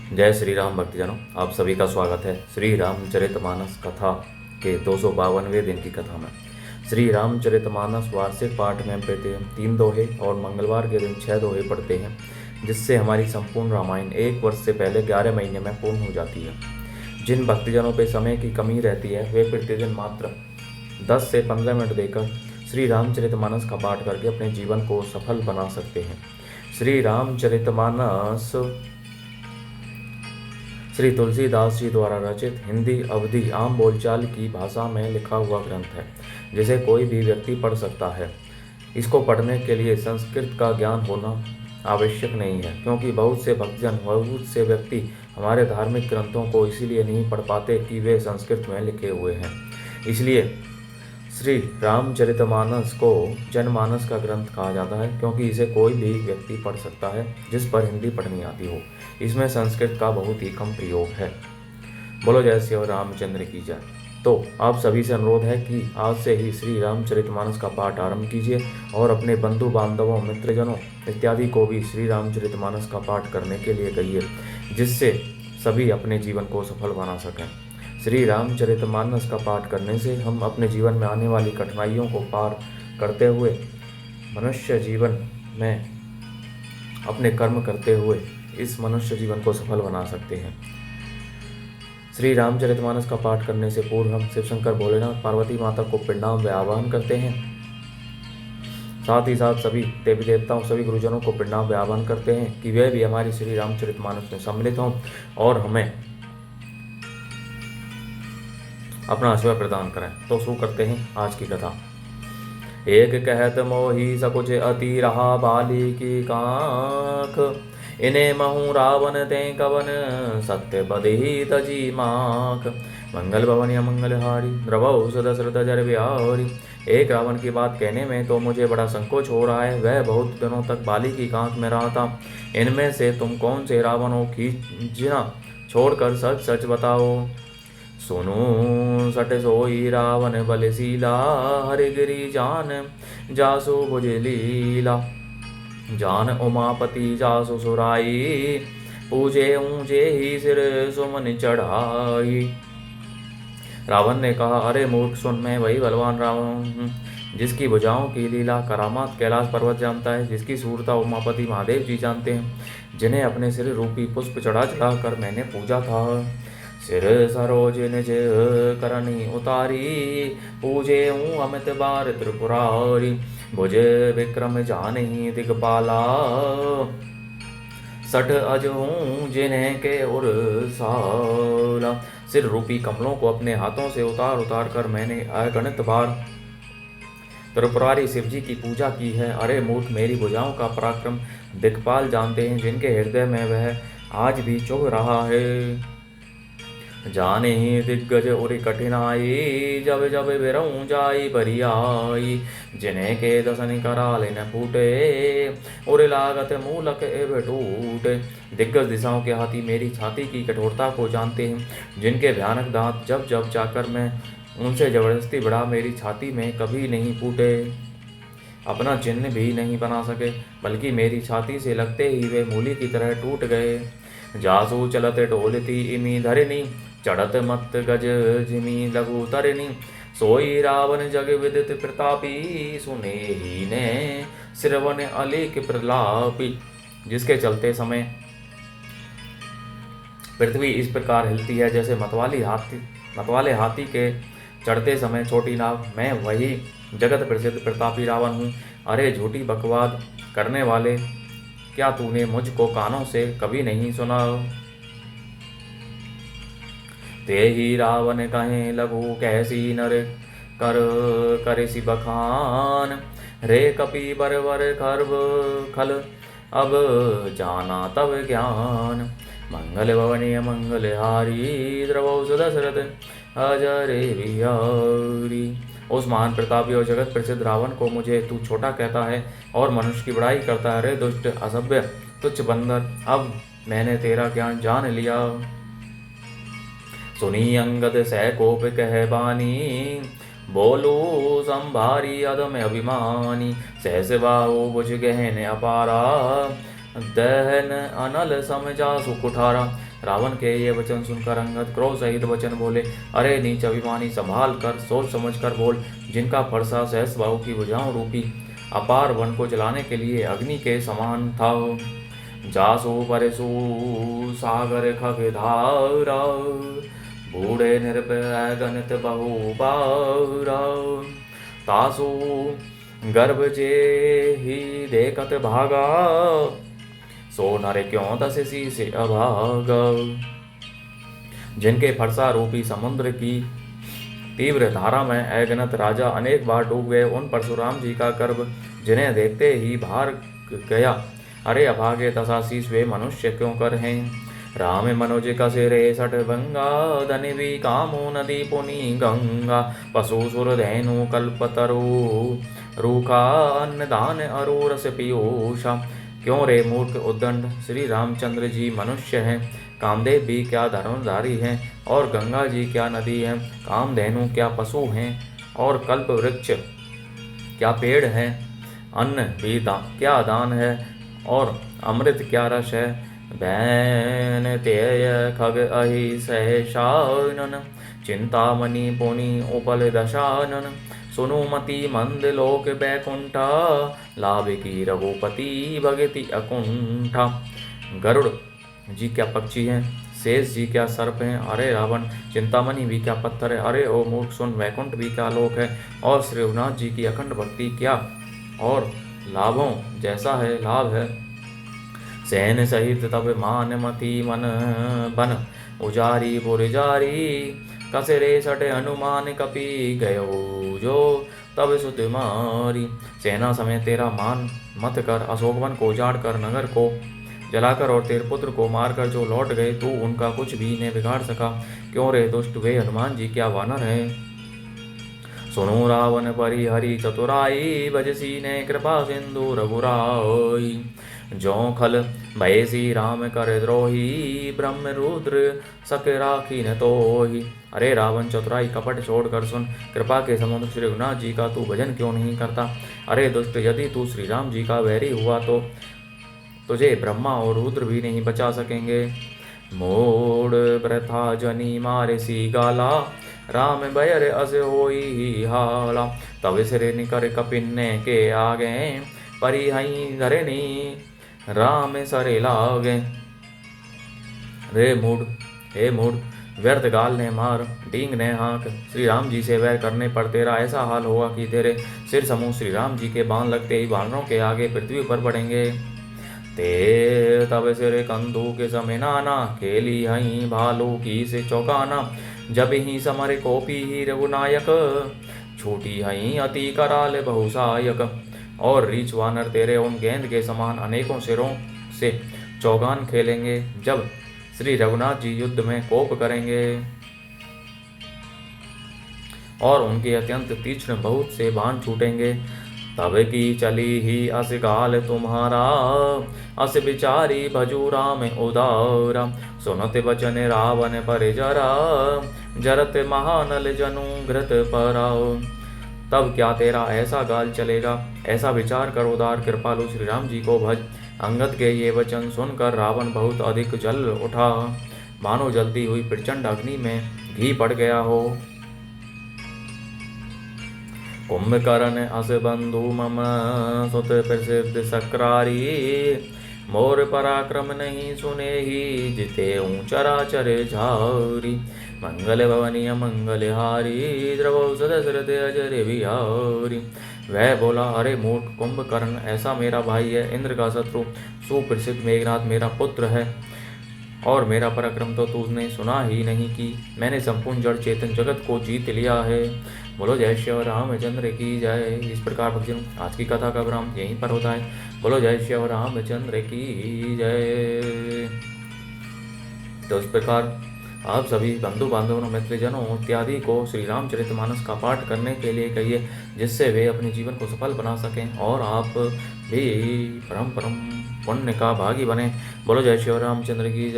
जय श्री राम भक्तजनों, आप सभी का स्वागत है श्री रामचरितमानस कथा के 252वें दिन की कथा में। श्री रामचरितमानस वार्षिक पाठ में प्रतिदिन 3 दोहे और मंगलवार के दिन 6 दोहे पढ़ते हैं, जिससे हमारी संपूर्ण रामायण 1 वर्ष से पहले 11 महीने में पूर्ण हो जाती है। जिन भक्तजनों पे समय की कमी रहती है वे प्रतिदिन मात्र 10 से 15 मिनट देकर श्री रामचरितमानस का पाठ करके अपने जीवन को सफल बना सकते हैं। श्री रामचरितमानस श्री तुलसीदास जी द्वारा रचित हिंदी अवधी आम बोलचाल की भाषा में लिखा हुआ ग्रंथ है, जिसे कोई भी व्यक्ति पढ़ सकता है। इसको पढ़ने के लिए संस्कृत का ज्ञान होना आवश्यक नहीं है, क्योंकि बहुत से भक्तजन, बहुत से व्यक्ति हमारे धार्मिक ग्रंथों को इसीलिए नहीं पढ़ पाते कि वे संस्कृत में लिखे हुए हैं। इसलिए श्री रामचरितमानस को जनमानस का ग्रंथ कहा जाता है, क्योंकि इसे कोई भी व्यक्ति पढ़ सकता है जिस पर हिंदी पढ़नी आती हो। इसमें संस्कृत का बहुत ही कम प्रयोग है। बोलो जय श्री रामचंद्र की जय। तो आप सभी से अनुरोध है कि आज से ही श्री रामचरितमानस का पाठ आरंभ कीजिए और अपने बंधु बांधवों, मित्रजनों इत्यादि को भी श्री रामचरितमानस का पाठ करने के लिए कहिए, जिससे सभी अपने जीवन को सफल बना सकें। श्री रामचरितमानस का पाठ करने से हम अपने जीवन में आने वाली कठिनाइयों को पार करते हुए मनुष्य जीवन में अपने कर्म करते हुए इस मनुष्य जीवन को सफल बना सकते हैं। श्री रामचरितमानस का पाठ करने से पूर्व हम शिव शंकर, भोलेनाथ, पार्वती माता को प्रणाम व आवाहन करते हैं। साथ ही साथ सभी देवी देवताओं, सभी गुरुजनों को प्रणाम व आवाहन करते हैं कि वे भी हमारी श्री रामचरितमानस में सम्मिलित हों और हमें अपना आशीर्वाद प्रदान करें। तो शुरू करते हैं आज की कथा। एक कहत मोही सकुच अति रहा बाली की काख, इन्हें महू रावण ते कवन सत्य बदही तजी माख। मंगल भवन या मंगलहारी द्रवौ दशरथ जर बिहारी। एक रावण की बात कहने में तो मुझे बड़ा संकोच हो रहा है। वह बहुत दिनों तक बाली की कांख में रहा था। इनमें से तुम कौन से रावण हो, खींचना छोड़कर सच सच बताओ। सुनो सट सोई रावण बलशीला, हरिगिरी जान जासु भुज लीला। जान उमापति जासु सुराई, पूजे ऊंचे ही सिर सुमन चढ़ाई। रावण ने कहा, अरे मूर्ख सुन, मैं वही बलवान रावण हूँ जिसकी भुजाओं की लीला करामात कैलाश पर्वत जानता है, जिसकी सूरता उमापति महादेव जी जानते हैं, जिन्हें अपने सिर रूपी पुष्प चढ़ा चढ़ा कर मैंने पूजा था। सिर सरोज निज करनी उतारी, पूजे हूँ अमित बार त्रिपुरारी। भुज विक्रम जानही दिगपाला, सठ अज हूँ जिन्हें के उर साला। सिर रूपी कमलों को अपने हाथों से उतार उतार कर मैंने अगणित बार त्रिपुरारी शिव जी की पूजा की है। अरे मूर्ख, मेरी भुजाओं का पराक्रम दिक्पाल जानते हैं, जिनके हृदय में वह आज भी चुभ रहा है। जाने ही दिग्गज उरी कठिनाई, जब जब बिरऊं जाई बरियाई। जिन्हें के दसन कराल न फूटे, उरे लागत मूलक एव टूटे। दिग्गज दिशाओं के हाथी मेरी छाती की कठोरता को जानते हैं, जिनके भयानक दांत जब जब जाकर मैं उनसे जबरदस्ती बढ़ा मेरी छाती में कभी नहीं फूटे, अपना चिन्ह भी नहीं बना सके, बल्कि मेरी छाती से लगते ही वे मूली की तरह टूट गए। जासू चलत ढोलती इमी धरनी, चढ़त मत गज जिमी लघु तरनी। सोई रावण जग विदित प्रतापी, सुने ही ने श्रवण अलेख प्रलापी। जिसके चलते समय पृथ्वी इस प्रकार हिलती है जैसे मतवाले हाथी के चढ़ते समय छोटी नाव। मैं वही जगत प्रसिद्ध प्रतापी रावण हूँ। अरे झूठी बकवाद करने वाले, क्या तूने मुझको कानों से कभी नहीं सुना? ते ही रावण कहें लघु कैसी नर कर करेसी बखान। रे कपि बरवर खर्ब खल अब जाना तब ज्ञान। मंगल भवनीय मंगलहारी, द्रवौ दशरथ अजरे बिहारी। उस महान प्रतापी और जगत प्रसिद्ध रावण को मुझे तू छोटा कहता है और मनुष्य की बड़ाई करता है। रे दुष्ट, असभ्य, तुच्छ बंदर, अब मैंने तेरा ज्ञान जान लिया। सुनी अंगद सह कोप कह बानी, बोलो संभारी अदम अभिमानी। सहस बाहु भुज गहन अपारा, दहन अनल समझा सुख उठारा। रावण के ये वचन सुनकर अंगद क्रोध सहित वचन बोले, अरे नीच अभिमानी, संभाल कर सोच समझ कर बोल। जिनका फरसा सहस बाहु की भुजाओं रूपी अपार वन को जलाने के लिए अग्नि के समान था। जासु परसु सागर खग धारा, बूढ़े निर्भय गणित बहु बारा। तासु गर्भ जे ही देखत भागा, सो नर क्यों दस सी से अभागा। जिनके फरसा रूपी समुद्र की तीव्र धारा में अगणित राजा अनेक बार डूब गए, उन परशुराम जी का गर्भ जिन्हें देखते ही बाहर गया। अरे अभागे तसाशीष वे मनुष्य क्यों कर हैं। राम मनुज कसेरे सठ भंगा, धनि भी कामो नदी पुनि गंगा। पशु सुर धैनु कल्पतरु, रूखा अन्न दान अरु रस पीयूषा। क्यों रे मूर्ख उद्दंड, श्री रामचंद्र जी मनुष्य हैं, कामदेव भी क्या धनुर्धारी हैं, और गंगा जी क्या नदी हैं, कामधेनु क्या पशु हैं, और कल्प वृक्ष क्या पेड़ हैं, अन्न भी क्या दान है, और अमृत क्या रस है। बैन तेय खग अहि सहसानन, चिंतामणि पुनि उपल दशानन। सुनु मति मंद लोक बैकुंठा, लाभ की रघुपति भगति अकुंठा। गरुड़ जी क्या पक्षी हैं, शेष जी क्या सर्प हैं, अरे रावण चिंतामणि भी क्या पत्थर है। अरे ओ मूर्ख सुन, वैकुंठ भी क्या लोक है, और श्री रघुनाथ जी की अखंड भक्ति क्या और लाभों जैसा है लाभ है। सैन सहित तब मान मति मन बन, उजारी पुरजारी। कसरे सटे हनुमान कपि गयो जो, तब सुत मारी। सेना समेत तेरा मान मत कर, अशोकवन को उजाड़ कर नगर को जलाकर और तेरे पुत्र को मारकर जो लौट गए, तू उनका कुछ भी नहीं बिगाड़ सका। क्यों रे दुष्ट, वे हनुमान जी क्या वानर हैं। सुनो रावण परि हरि चतुराई, भजसी ने कृपा सिंधु रघुराई। जो खल भयसी राम कर द्रोही, ब्रह्म रुद्र सक राखी न तोही। अरे रावण चतुराई कपट छोड़कर सुन, कृपा के समुद्र श्री रघुनाथ जी का तू भजन क्यों नहीं करता। अरे दुष्ट, यदि तू श्री राम जी का वैरी हुआ तो तुझे ब्रह्मा और रुद्र भी नहीं बचा सकेंगे। मोड़ प्रथा जनी मारे सी गाला, राम बैर अस होई हाला। तब सिर निकर कपिन्ने के आगे, परी हई धरणी राम सरे लागे। रे मूड, हे मूड, व्यर्थ गाल ने मार डींग ने हाँक। श्री राम जी से वैर करने पर तेरा ऐसा हाल होगा कि तेरे सिर समूह श्री राम जी के बाण लगते ही वानरों के आगे पृथ्वी पर पड़ेंगे। ते तब सिर कंधु के समय नाना, खेली हई भालू की से चौकाना। जब ही समर कोपी ही रघुनायक, छूटी हई अति कराल बहुसायक। और रीछ वानर तेरे उन गेंद के समान अनेकों सिरों से चौगान खेलेंगे, जब श्री रघुनाथ जी युद्ध में कोप करेंगे। और उनके अत्यंत तीक्ष्ण बहुत से बाण छूटेंगे। तब की चली ही अस काल तुम्हारा, अस बिचारी भजू राम उदारा। सुनत वचन रावण पर जरा, जरत महानल जनु घृत परा। तब क्या तेरा ऐसा गाल चलेगा, ऐसा विचार कर उदार कृपालु श्री राम जी को भज। अंगद के ये वचन सुनकर रावण बहुत अधिक जल उठा, मानो जलती हुई प्रचंड अग्नि में घी पड़ गया हो। कुंभकर्ण अस बंधु मम सुत प्रसिद्ध सक्रारी, मोर पराक्रम नहीं सुने ही जिते चराचर झारी। मंगल भवनीय मंगलहारी, द्रवौ सदशरथ अजर बिहारी। वह बोला, अरे मूर्ख कुंभकर्ण ऐसा मेरा भाई है, इंद्र का शत्रु सुप्रसिद्ध मेघनाथ मेरा पुत्र है, और मेरा पराक्रम तो तूने सुना ही नहीं कि मैंने संपूर्ण जड़ चेतन जगत को जीत लिया है। बोलो जय श्री रामचंद्र की जय। इस प्रकार भक्तजन आज की कथा का विराम यहीं पर होता है। बोलो जय श्री रामचंद्र की जय। तो इस प्रकार आप सभी बंधु बांधवों मित्रजनों इत्यादि को श्री रामचरितमानस का पाठ करने के लिए कहिए, जिससे वे अपने जीवन को सफल बना सकें और आप भी परम परम पुण्य का भागी बने। बोलो जय श्री रामचंद्र की जय।